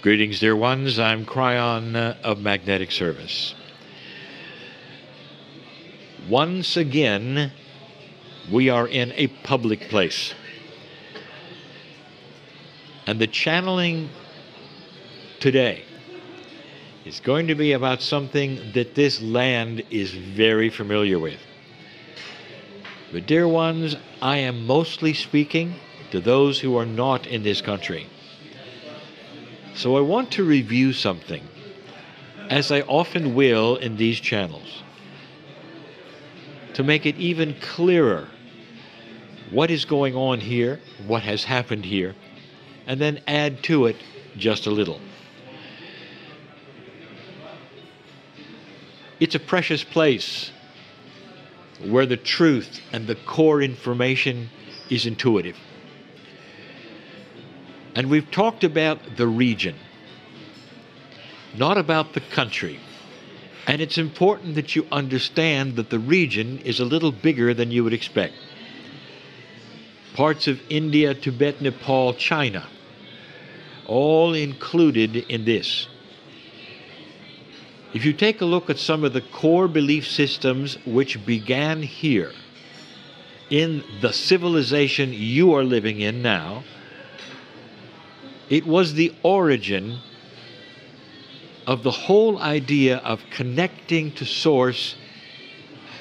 Greetings, dear ones. I'm Kryon of Magnetic Service. Once again, we are in a public place. And the channeling today is going to be about something that this land is very familiar with. But dear ones, I am mostly speaking to those who are not in this country. So I want to review something, as I often will in these channels, to make it even clearer what is going on here, what has happened here, and then add to it just a little. It's a precious place where the truth and the core information is intuitive. And we've talked about the region, not about the country. And it's important that you understand that the region is a little bigger than you would expect. Parts of India, Tibet, Nepal, China, all included in this. If you take a look at some of the core belief systems which began here, in the civilization you are living in now, it was the origin of the whole idea of connecting to Source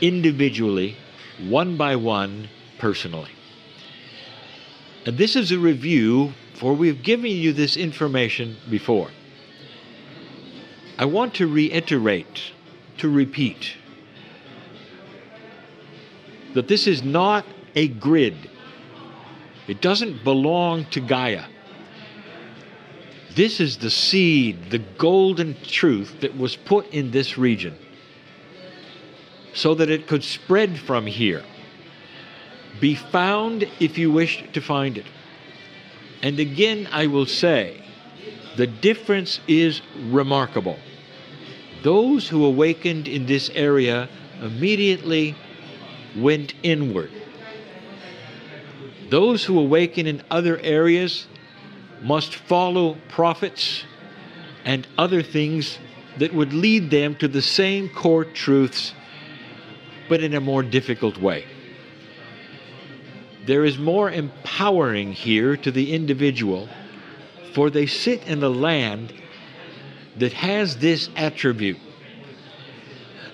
individually, one by one, personally. And this is a review, for we've given you this information before. I want to reiterate, to repeat, that this is not a grid. It doesn't belong to Gaia. This is the seed, the golden truth that was put in this region so that it could spread from here. Be found if you wish to find it. And again, I will say, the difference is remarkable. Those who awakened in this area immediately went inward. Those who awaken in other areas must follow prophets and other things that would lead them to the same core truths, but in a more difficult way. There is more empowering here to the individual, for they sit in a land that has this attribute.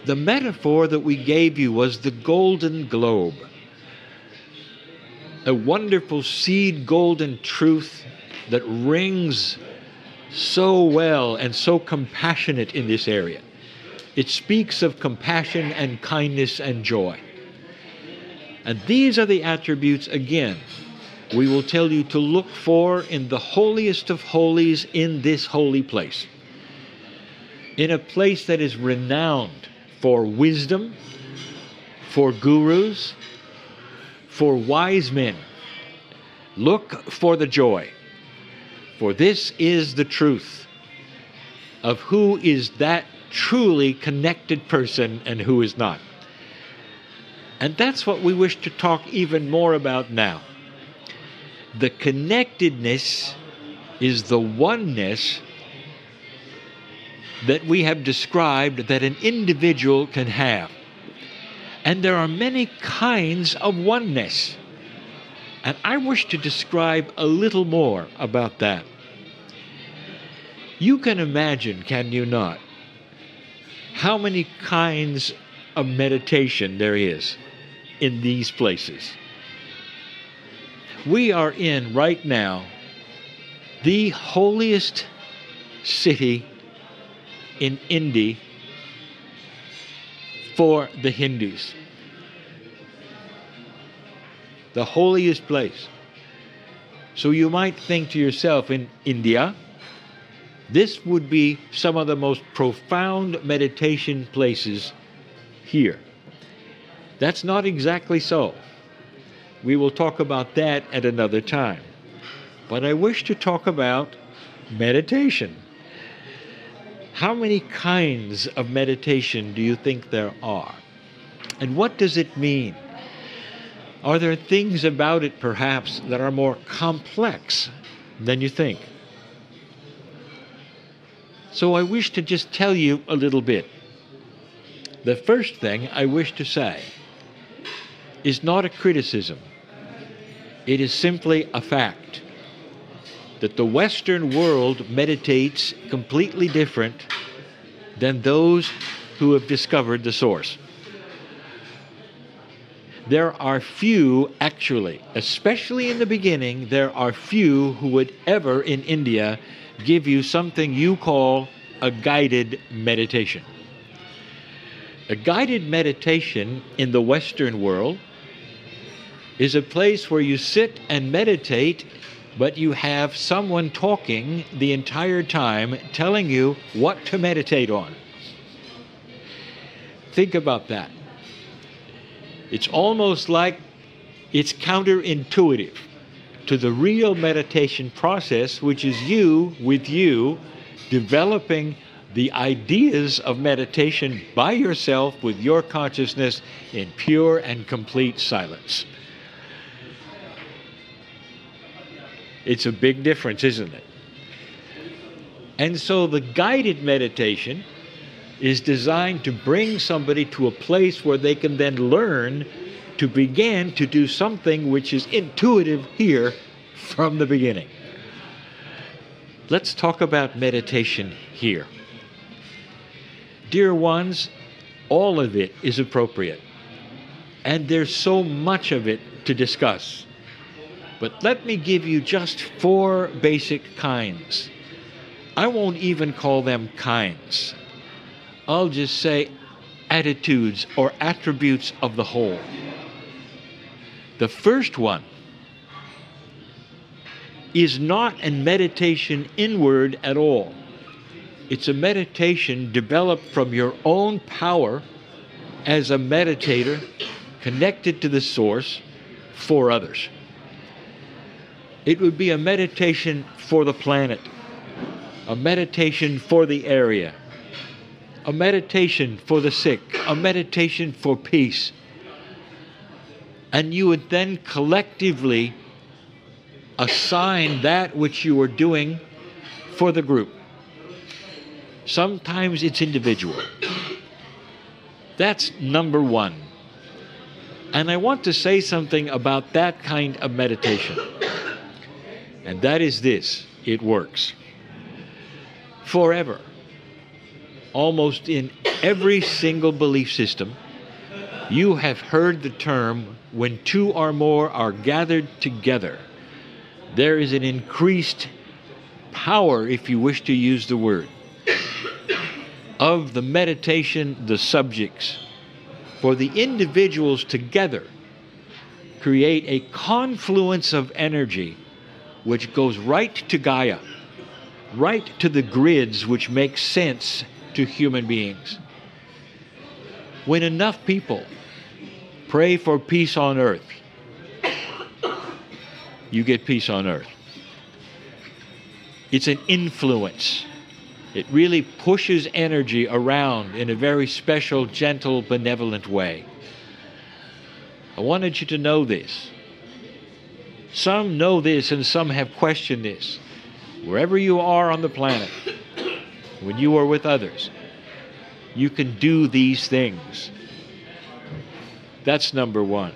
The metaphor that we gave you was the golden globe, a wonderful seed golden truth that rings so well and so compassionate in this area. It speaks of compassion and kindness and joy. And these are the attributes, again, we will tell you to look for in the holiest of holies in this holy place. In a place that is renowned for wisdom, for gurus, for wise men. Look for the joy. For this is the truth of who is that truly connected person and who is not. And that's what we wish to talk even more about now. The connectedness is the oneness that we have described that an individual can have. And there are many kinds of oneness. And I wish to describe a little more about that. You can imagine, can you not, how many kinds of meditation there is in these places. We are in, right now, the holiest city in India for the Hindus. The holiest place. So you might think to yourself, in India, this would be some of the most profound meditation places here. That's not exactly so. We will talk about that at another time. But I wish to talk about meditation. How many kinds of meditation do you think there are? And what does it mean? Are there things about it, perhaps, that are more complex than you think? So I wish to just tell you a little bit. The first thing I wish to say is not a criticism. It is simply a fact that the Western world meditates completely different than those who have discovered the source. There are few, actually, especially in the beginning, there are few who would ever in India give you something you call a guided meditation. A guided meditation in the Western world is a place where you sit and meditate, but you have someone talking the entire time telling you what to meditate on. Think about that. It's almost like it's counterintuitive to the real meditation process, which is you, with you, developing the ideas of meditation by yourself with your consciousness in pure and complete silence. It's a big difference, isn't it? And so the guided meditation is designed to bring somebody to a place where they can then learn to begin to do something which is intuitive here from the beginning. Let's talk about meditation here. Dear ones, all of it is appropriate, and there's so much of it to discuss. But let me give you just 4 basic kinds. I won't even call them kinds. I'll just say attitudes or attributes of the whole. The first one is not a meditation inward at all. It's a meditation developed from your own power as a meditator connected to the source for others. It would be a meditation for the planet, a meditation for the area, a meditation for the sick, a meditation for peace. And you would then collectively assign that which you are doing for the group. Sometimes it's individual. That's number 1. And I want to say something about that kind of meditation. And that is this: it works. Forever. Almost in every single belief system, you have heard the term, when 2 or more are gathered together, there is an increased power, if you wish to use the word, of the meditation, the subjects. For the individuals together create a confluence of energy which goes right to Gaia, right to the grids which make sense to human beings. When enough people pray for peace on earth, you get peace on earth. It's an influence. It really pushes energy around in a very special, gentle, benevolent way. I wanted you to know this. Some know this and some have questioned this. Wherever you are on the planet, when you are with others, you can do these things. That's number 1.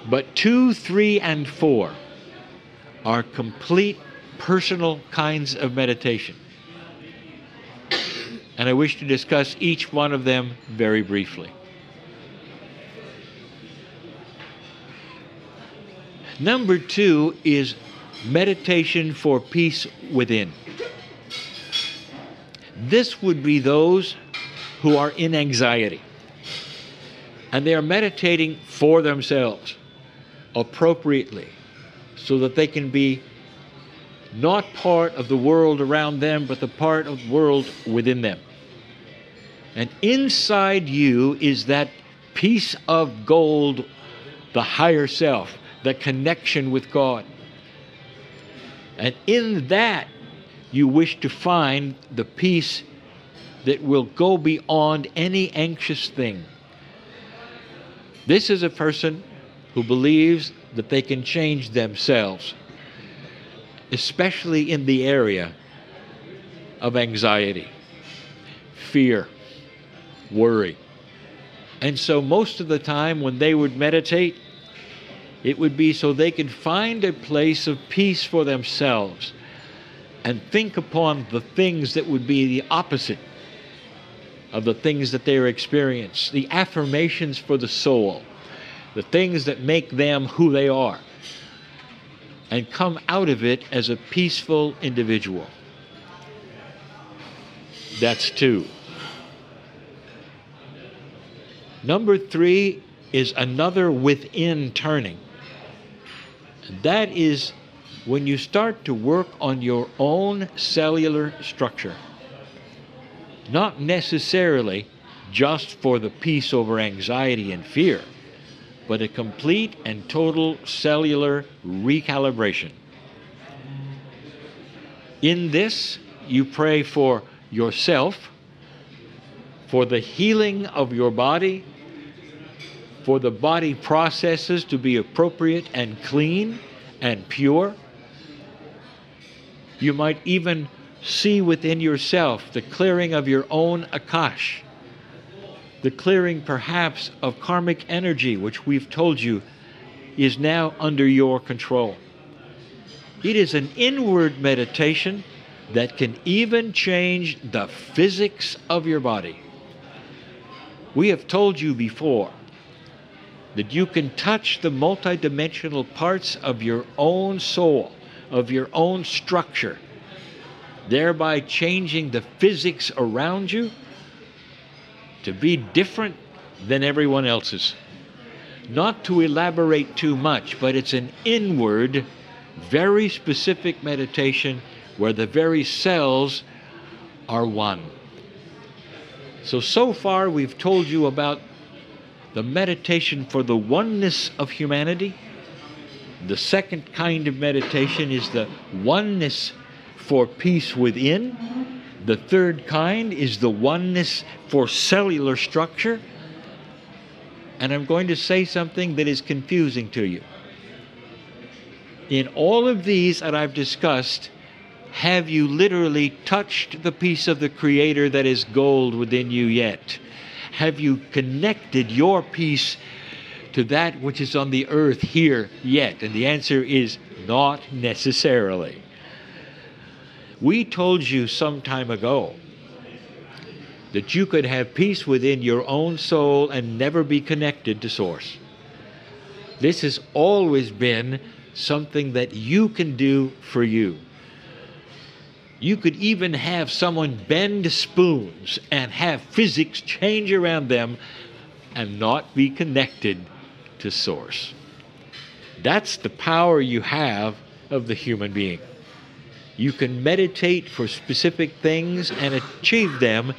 But 2, 3, and 4 are complete personal kinds of meditation. And I wish to discuss each one of them very briefly. Number 2 is meditation for peace within. This would be those who are in anxiety, and they are meditating for themselves appropriately so that they can be not part of the world around them, but the part of the world within them. And inside you is that piece of gold, the higher self, the connection with God. And in that, you wish to find the peace that will go beyond any anxious thing. This is a person who believes that they can change themselves, especially in the area of anxiety, fear, worry. And so most of the time when they would meditate, it would be so they could find a place of peace for themselves and think upon the things that would be the opposite of the things that they experience, the affirmations for the soul, the things that make them who they are, and come out of it as a peaceful individual. That's 2. Number 3 is another within turning. That is when you start to work on your own cellular structure. Not necessarily just for the peace over anxiety and fear, but a complete and total cellular recalibration. In this, you pray for yourself, for the healing of your body, for the body processes to be appropriate and clean and pure. You might even see within yourself the clearing of your own akash, the clearing perhaps of karmic energy, which we've told you is now under your control. It is an inward meditation that can even change the physics of your body. We have told you before that you can touch the multidimensional parts of your own soul, of your own structure, thereby changing the physics around you to be different than everyone else's. Not to elaborate too much, but it's an inward, very specific meditation where the very cells are one. So far we've told you about the meditation for the oneness of humanity. The second kind of meditation is the oneness for peace within. The third kind is the oneness for cellular structure. And I'm going to say something that is confusing to you. In all of these that I've discussed, have you literally touched the piece of the Creator that is gold within you yet? Have you connected your piece to that which is on the earth here yet? And the answer is not necessarily. We told you some time ago that you could have peace within your own soul and never be connected to Source. This has always been something that you can do for you. You could even have someone bend spoons and have physics change around them and not be connected to Source. That's the power you have of the human being. You can meditate for specific things and achieve them,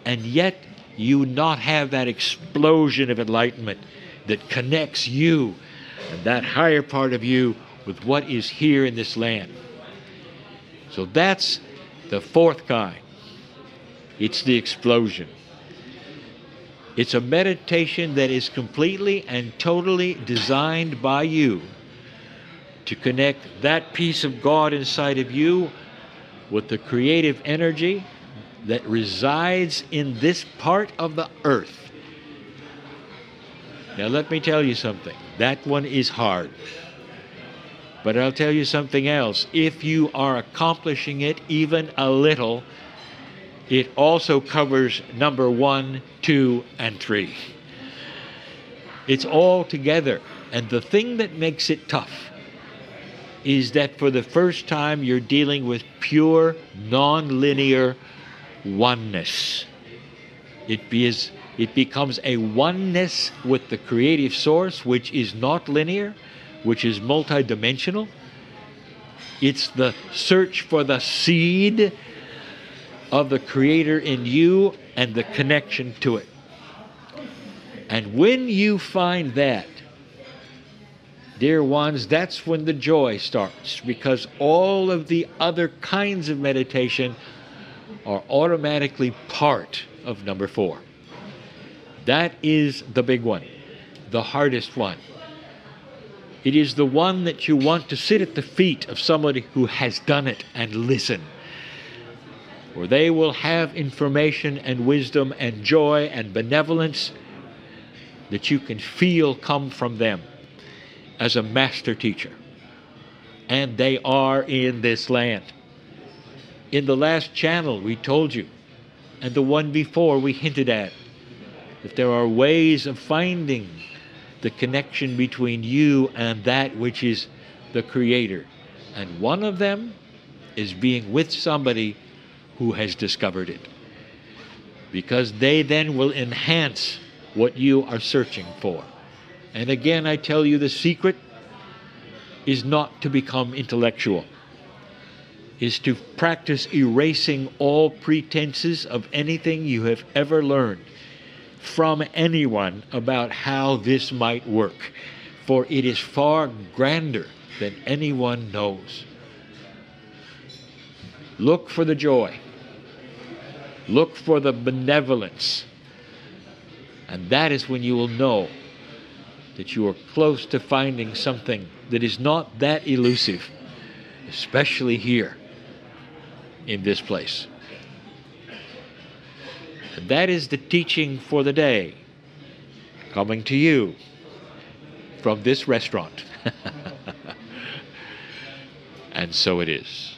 and yet you not have that explosion of enlightenment that connects you and that higher part of you with what is here in this land. So that's the fourth kind. It's the explosion. It's a meditation that is completely and totally designed by you to connect that piece of God inside of you with the creative energy that resides in this part of the earth. Now let me tell you something. That one is hard. But I'll tell you something else. If you are accomplishing it even a little, it also covers number 1, 2, and 3. It's all together. And the thing that makes it tough is that for the first time you're dealing with pure, non-linear oneness. It becomes a oneness with the creative source, which is not linear, which is multidimensional. It's the search for the seed of the Creator in you and the connection to it. And when you find that, dear ones, that's when the joy starts, because all of the other kinds of meditation are automatically part of number 4. That is the big one, the hardest one. It is the one that you want to sit at the feet of somebody who has done it and listen. For they will have information and wisdom and joy and benevolence that you can feel come from them as a master teacher. And they are in this land. In the last channel we told you, and the one before we hinted at, that there are ways of finding the connection between you and that which is the Creator. And one of them is being with somebody who has discovered it. Because they then will enhance what you are searching for. And again, I tell you, the secret is not to become intellectual, is to practice erasing all pretenses of anything you have ever learned from anyone about how this might work, for it is far grander than anyone knows. Look for the joy. Look for the benevolence. And that is when you will know that you are close to finding something that is not that elusive, especially here in this place. And that is the teaching for the day, coming to you from this restaurant. And so it is.